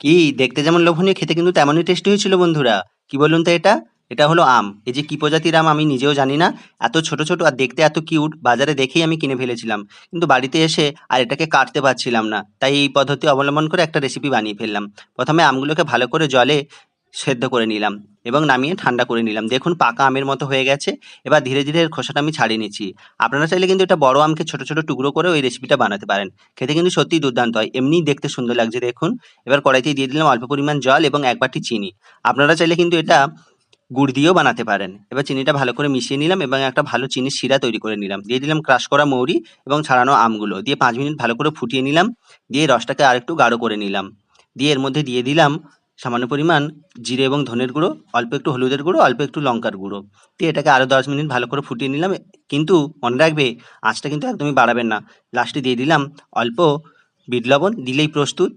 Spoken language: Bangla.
কি দেখতে যেমন লোভনীয়, খেতে কিন্তু তেমনই টেস্টি হয়েছিল বন্ধুরা। কি বলুন তো এটা? এটা হলো আম। এই যে কি প্রজাতির আম আমি নিজেও জানি না। এত ছোট, ছোট আর দেখতে এত কিউট, বাজারে দেখেই আমি কিনে ফেলেছিলাম। কিন্তু বাড়িতে এসে আর এটাকে কাটতে পারছিলাম না। তাই এই পদ্ধতি অবলম্বন করে একটা রেসিপি বানিয়ে ফেললাম। ১ম এ আমগুলোকে ভালো করে জলে সেদ্ধ করে নিলাম এবং নামিয়ে ঠান্ডা করে নিলাম। দেখুন পাকা আমের মতো হয়ে গেছে। এবার ধীরে, ধীরে এর খোসাটা আমি ছাড়িয়ে নিচ্ছি। আপনারা চাইলে কিন্তু এটা বড় আমকে ছোট, ছোট টুকরো করেও এই রেসিপিটা বানাতে পারেন। খেতে কিন্তু সত্যিই দুর্দান্ত হয়। এমনিই দেখতে সুন্দর লাগছে দেখুন। এবার কড়াইতে দিয়ে দিলাম অল্প পরিমাণ জল এবং ১ বাটি চিনি। আপনারা চাইলে কিন্তু এটা গুড় দিয়েও বানাতে পারেন। এবার চিনিটা ভালো করে মিশিয়ে নিলাম এবং একটা ভালো চিনির শিরা তৈরি করে নিলাম। দিয়ে দিলাম ক্রাশ করা মৌরি এবং ছাড়ানো আমগুলো। দিয়ে ৫ মিনিট ভালো করে ফুটিয়ে নিলাম। দিয়ে রসটাকে আরেকটু গাঢ় করে নিলাম। দিয়ে এর মধ্যে দিয়ে দিলাম সামান্য পরিমাণ জিরে এবং ধনের গুঁড়ো, অল্প একটু হলুদের গুঁড়ো, অল্প একটু লঙ্কার গুঁড়ো। দিয়ে এটাকে আরো ১০ মিনিট ভালো করে ফুটিয়ে নিলাম। কিন্তু মনে রাখবে আঁচটা কিন্তু একদমই বাড়াবেন না। লাস্টে দিয়ে দিলাম অল্প বিট লবণ, দিলেই প্রস্তুত